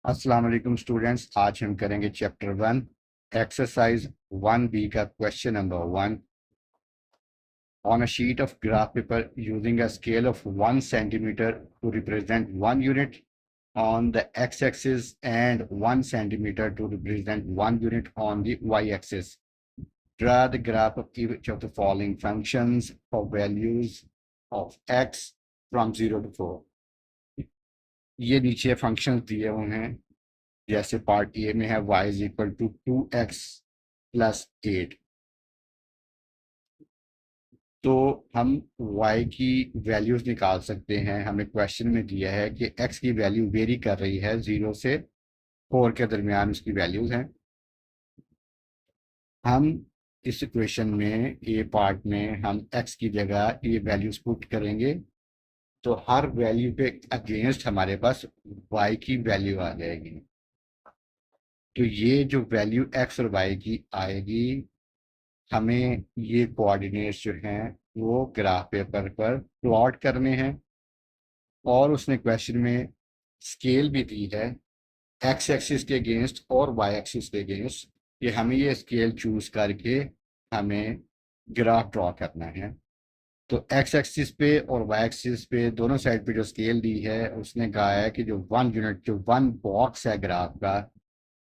अस्सलाम वालेकुम स्टूडेंट्स। आज हम करेंगे चैप्टर 1 एक्सरसाइज 1B का question number 1। On a sheet of graph paper using a scale of 1 centimetre to represent 1 unit on the x-axis and 1 centimeter to represent 1 unit on the y-axis. Draw the graph of each of the following functions for values of x from 0 to 4. ये नीचे functions दिए हुए हैं। जैसे part A में है y is equal to 2x plus 8। तो हम y की वैल्यूज निकाल सकते हैं। हमें क्वेश्चन में दिया है कि x की वैल्यू वेरी कर रही है, 0 से 4 के दरमियान उसकी वैल्यूज हैं। हम इस इक्वेशन में ए पार्ट में हम x की जगह ये वैल्यूज पुट करेंगे, तो हर वैल्यू के अगेंस्ट हमारे पास y की वैल्यू आ जाएगी। तो ये जो वैल्यू x और y की आएगी, हमें ये कोऑर्डिनेट्स जो हैं वो ग्राफ पेपर पर प्लॉट करने हैं। और उसने क्वेश्चन में स्केल भी दी है एक्स एक्सिस के अगेंस्ट और वाई एक्सिस के अगेंस्ट। कि हमें ये स्केल चूज करके हमें ग्राफ ड्रॉ करना है। तो एक्स एक्सिस पे और वाई एक्सिस पे दोनों साइड पे जो स्केल दी है, उसने कहा है कि जो 1 यूनिट, जो 1 बॉक्स है ग्राफ का,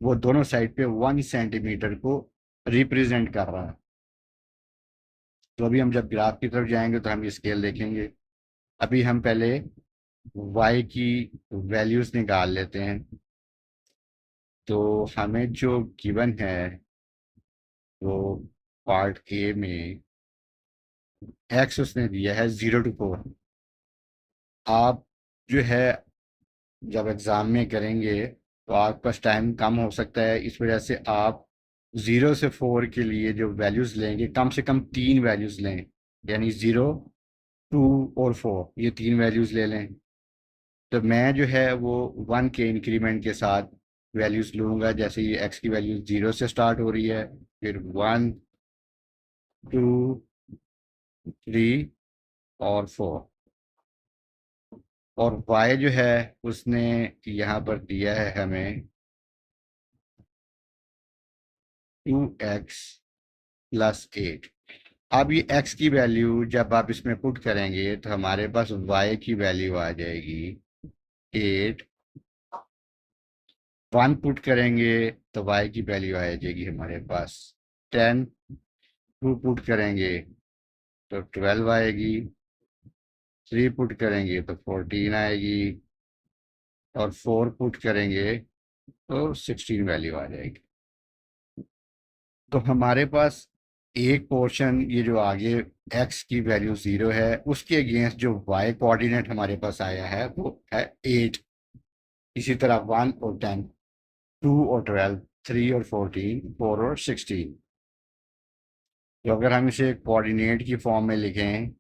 वो दोनों साइड पे 1 सेंटीमीटर को रिप्रेजेंट कर रहा है। तो अभी हम जब ग्राफ की तरफ जाएंगे तो हम ये स्केल देखेंगे। अभी हम पहले y की वैल्यूज निकाल लेते हैं। तो हमें जो गिवन है वो पार्ट ए में x उसने दिया है 0 to 4। आप जो है जब एग्ज़ाम में करेंगे तो आपके पास टाइम कम हो सकता है, इस वजह से आप 0 से 4 के लिए जो वैल्यूज़ लेंगे कम से कम 3 वैल्यूज़ लें। यानी 0, 2 और 4, ये 3 वैल्यूज़ ले लें। तो मैं जो है वो 1 के इंक्रीमेंट के साथ वैल्यूज़ लूँगा। जैसे ये x की वैल्यू 0 से स्टार्ट हो रही है, फिर 1, 2, 3 और 4। और y जो है उसने यहाँ पर दिया है हमें 2x प्लस 8। अब ये x की वैल्यू जब आप इसमें पुट करेंगे तो हमारे पास y की वैल्यू आ जाएगी 8। 1 पुट करेंगे तो y की वैल्यू आ जाएगी हमारे पास 10। 2 पुट करेंगे तो 12 आएगी। 3 पुट करेंगे तो 14 आएगी। और 4 पुट करेंगे तो 16 वैल्यू आ जाएगी। तो हमारे पास एक पोर्शन ये जो आगे x की वैल्यू 0 है, उसके अगेंस्ट जो y कोऑर्डिनेट हमारे पास आया है वो है 8। इसी तरह 1 और 10, 2 और 12, 3 और 14, 4 और 16। तो अगर हम इसे कोऑर्डिनेट की फॉर्म में लिखें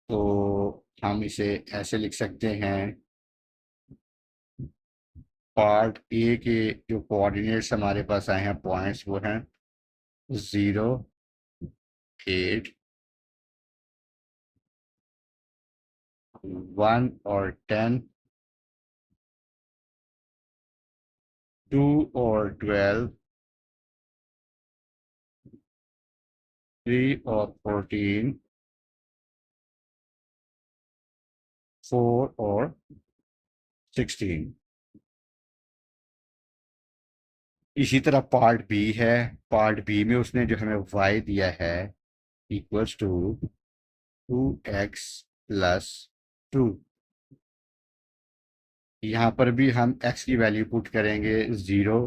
तो हम इसे ऐसे लिख सकते हैं। पार्ट ए के जो कोऑर्डिनेट्स हमारे पास आए हैं पॉइंट्स, वो हैं 0, 8, 1 और 10, 2 और 12, 3 और 14, 4 और 16। इसी तरह पार्ट बी है। पार्ट बी में उसने जो हमें y दिया है इक्वल्स टू 2x प्लस 2। यहाँ पर भी हम x की वैल्यू पुट करेंगे 0।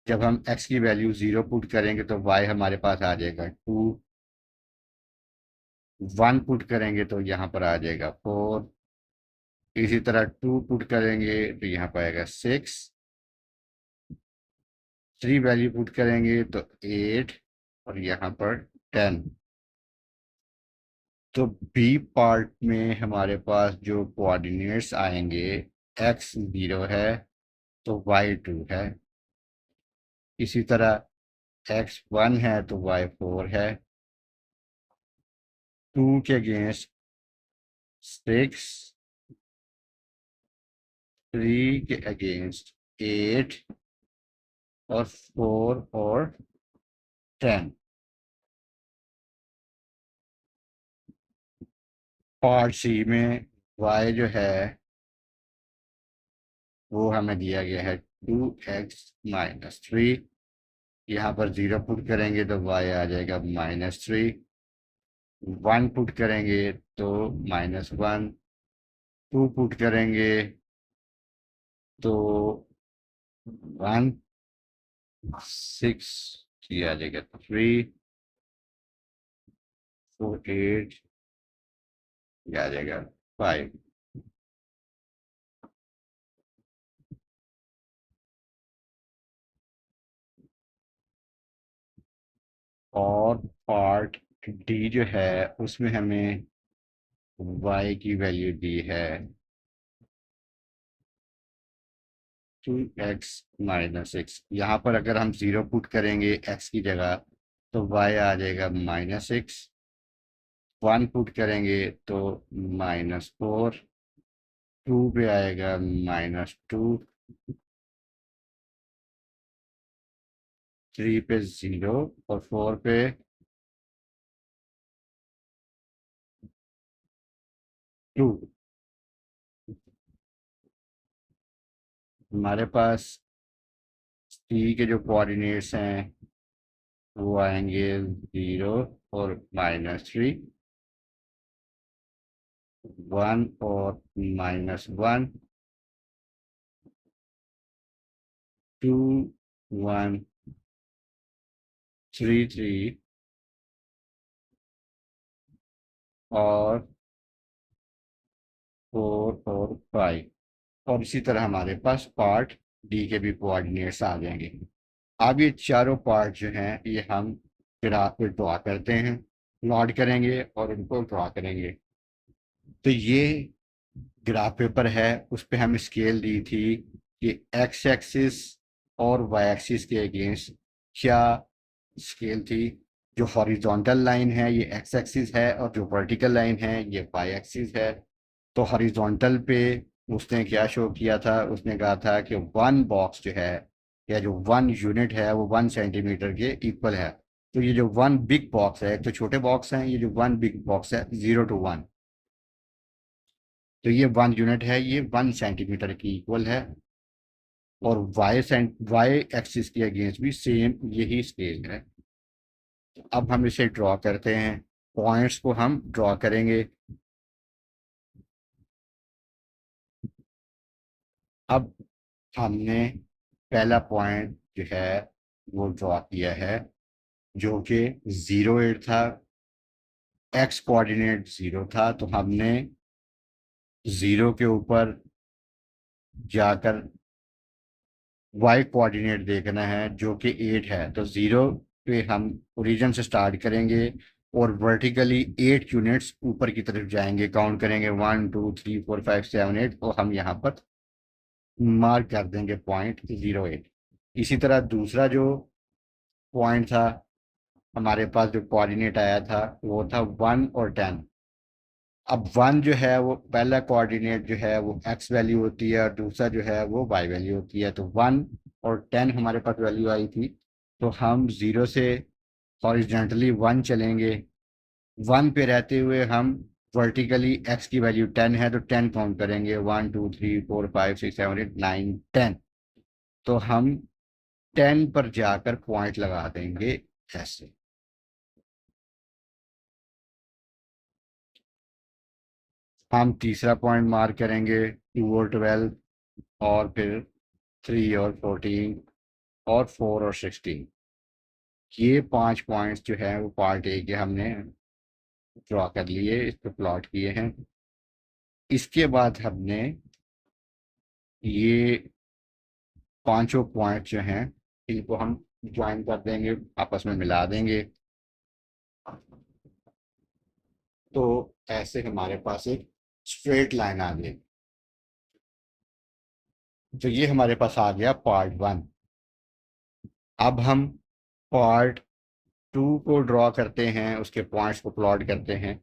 जब हम x की वैल्यू 0 पुट करेंगे तो y हमारे पास आ जाएगा 2। 1 पुट करेंगे तो यहाँ पर आ जाएगा 4। इसी तरह 2 पुट करेंगे तो यहाँ पर आएगा 6। 3 वैल्यू पुट करेंगे तो 8 और यहाँ पर 10। तो बी पार्ट में हमारे पास जो कोऑर्डिनेट्स आएंगे, x 0 है तो y 2 है। इसी तरह x 1 है तो y 4 है। 2 के अगेंस्ट 6, 3 के अगेंस्ट 8 और 4 और 10। पार्ट सी में y जो है वो हमें दिया गया है 2x-3। यहाँ पर 0 पुट करेंगे तो y आ जाएगा -3। 1 पुट करेंगे तो -1। 2 पुट करेंगे तो 1। 6 आ जाएगा 3। 4 8 आ जाएगा 5। और पार्ट डी जो है उसमें हमें y की वैल्यू दी है 2x-6। यहाँ पर अगर हम 0 पुट करेंगे x की जगह तो y आ जाएगा -6। 1 पुट करेंगे तो -4। 2 पे आएगा -2। 3 पे 0 और 4 पे 2। हमारे पास सी के जो कोऑर्डिनेट्स हैं वो आएंगे 0 और -3। 1 और -1। 2 1 3 3 और 4 और 5। और इसी तरह हमारे पास पार्ट डी के भी कोऑर्डिनेट्स आ जाएंगे। अब ये चारों पार्ट जो हैं ये हम ग्राफ पे ड्रॉ करते हैं, प्लॉट करेंगे और उनको ड्रॉ करेंगे। तो ये ग्राफ पेपर है, उस पे हम स्केल दी थी कि एक्स एक्सिस और वाई एक्सिस के अगेंस्ट क्या स्केल थी। जो हॉरिजॉन्टल लाइन है ये एक्स एक्सिस है और जो वर्टिकल लाइन है ये वाई एक्सिस है। तो हॉरिजॉन्टल पे उसने क्या शो किया था, उसने कहा था कि 1 बॉक्स जो है या जो 1 यूनिट है वो 1 सेंटीमीटर के इक्वल है। तो ये जो 1 बिग बॉक्स है, तो छोटे बॉक्स हैं, ये जो 1 बिग बॉक्स है 0 to 1, तो ये 1 यूनिट है, ये 1 सेंटीमीटर की इक्वल है। और वाई एक्सिस के अगेंस्ट भी सेम यही स्केल है। अब हम इसे ड्रॉ करते हैं, पॉइंट्स को हम ड्रॉ करेंगे। अब हमने पहला पॉइंट जो है वो ड्रॉ किया है जो कि 0 8 था, एक्स कोऑर्डिनेट 0 था, तो हमने 0 के ऊपर जाकर वाई कोऑर्डिनेट देखना है जो कि 8 है। तो 0 पे हम ओरिजिन से स्टार्ट करेंगे और वर्टिकली 8 यूनिट्स ऊपर की तरफ जाएंगे, काउंट करेंगे 1 2 3 4 5 7 8 और हम यहाँ पर मार्क कर देंगे पॉइंट 0 8। इसी तरह दूसरा जो पॉइंट था हमारे पास, जो कोऑर्डिनेट आया था वो था 1 और 10। अब 1 जो है वो पहला कोऑर्डिनेट जो है वो एक्स वैल्यू होती है और दूसरा जो है वो वाई वैल्यू होती है। तो 1 और 10 हमारे पास वैल्यू आई थी, तो हम 0 से हॉरिजॉन्टली 1 चलेंगे। 1 पे रहते हुए हम वर्टिकली एक्स की वैल्यू 10 है तो 10 काउंट करेंगे, 1 2 3 4 5 6 7 8 9 10। तो हम 10 पर जाकर पॉइंट लगा देंगे ऐसे। हम तीसरा पॉइंट मार्क करेंगे 2 और 12 और फिर 3 और 14 और 4 और 16। ये 5 पॉइंट्स जो है वो पार्ट ए के हमने ड्रॉ कर लिए, इस पर प्लॉट किए हैं। इसके बाद हमने ये पांचों पॉइंट जो हैं इनको हम ज्वाइन कर देंगे, आपस में मिला देंगे। तो ऐसे हमारे पास एक स्ट्रेट लाइन आ गई। तो ये हमारे पास आ गया पार्ट 1। अब हम पार्ट 2 को ड्रॉ करते हैं, उसके पॉइंट्स को प्लॉट करते हैं।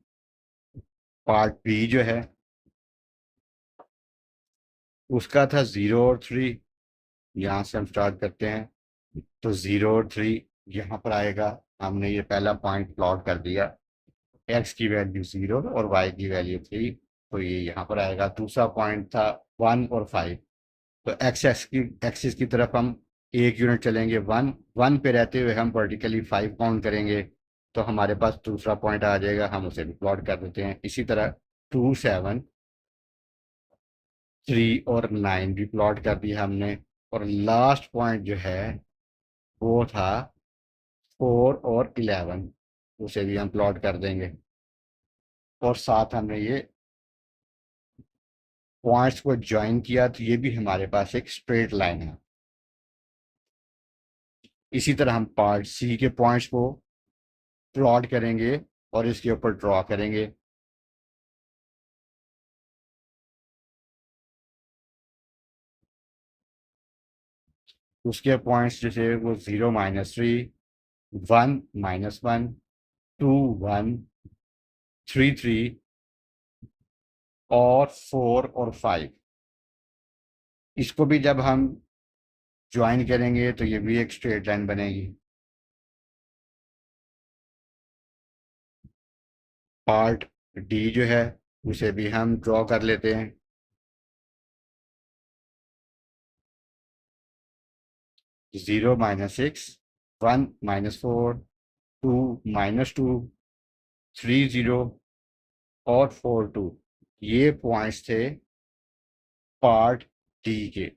पार्ट बी जो है उसका था 0 और 3। यहाँ से हम स्टार्ट करते हैं, तो 0 और 3 यहाँ पर आएगा। हमने ये पहला पॉइंट प्लॉट कर दिया, एक्स की वैल्यू 0 और वाई की वैल्यू 3, तो ये यहाँ पर आएगा। दूसरा पॉइंट था 1 और 5, तो एक्सिस की तरफ हम 1 यूनिट चलेंगे, 1 1 पे रहते हुए हम वर्टिकली 5 काउंट करेंगे, तो हमारे पास दूसरा पॉइंट आ जाएगा। हम उसे भी प्लॉट कर देते हैं। इसी तरह 2 7 3 और 9 भी प्लॉट कर दिया हमने। और लास्ट पॉइंट जो है वो था 4 और 11, उसे भी हम प्लॉट कर देंगे। और साथ हमने ये पॉइंट्स को ज्वाइन किया, तो ये भी हमारे पास एक स्ट्रेट लाइन है। इसी तरह हम पार्ट सी के पॉइंट्स को प्लॉट करेंगे और इसके ऊपर ड्रॉ करेंगे। उसके पॉइंट्स जैसे वो 0 -3, 1 -1, 2 1, 3 3 और 4 और 5, इसको भी जब हम ज्वाइन करेंगे तो ये भी एक स्ट्रेट लाइन बनेगी। पार्ट डी जो है उसे भी हम ड्रॉ कर लेते हैं। 0 -6, 1 -4, 2 -2, 3 0 और 4 2, ये पॉइंट्स थे पार्ट डी के।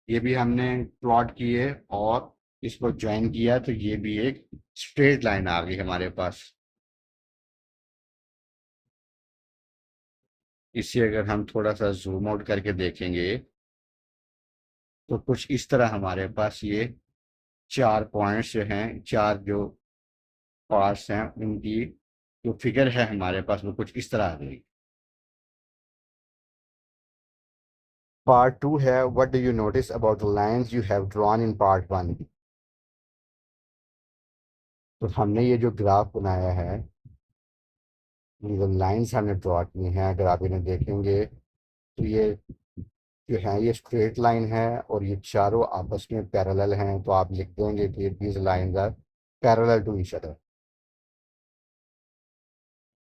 ये भी हमने प्लॉट किए और इसको ज्वाइन किया, तो ये भी एक स्ट्रेट लाइन आ गई हमारे पास। इसे अगर हम थोड़ा सा जूम आउट करके देखेंगे तो कुछ इस तरह हमारे पास ये 4 पॉइंट्स जो हैं, 4 जो पार्ट्स हैं, उनकी जो फिगर है हमारे पास वो कुछ इस तरह आ जाएगी। पार्ट 2 है, what do you notice about the lines you have drawn in part 1। तो हमने ये जो ग्राफ बनाया है, ये जो लाइंस हमने ड्रॉ की हैं, अगर आप इन्हें देखेंगे तो ये जो है ये स्ट्रेट लाइन है और ये चारों आपस में पैरेलल हैं, तो आप लिख देंगे कि these lines are parallel to each other.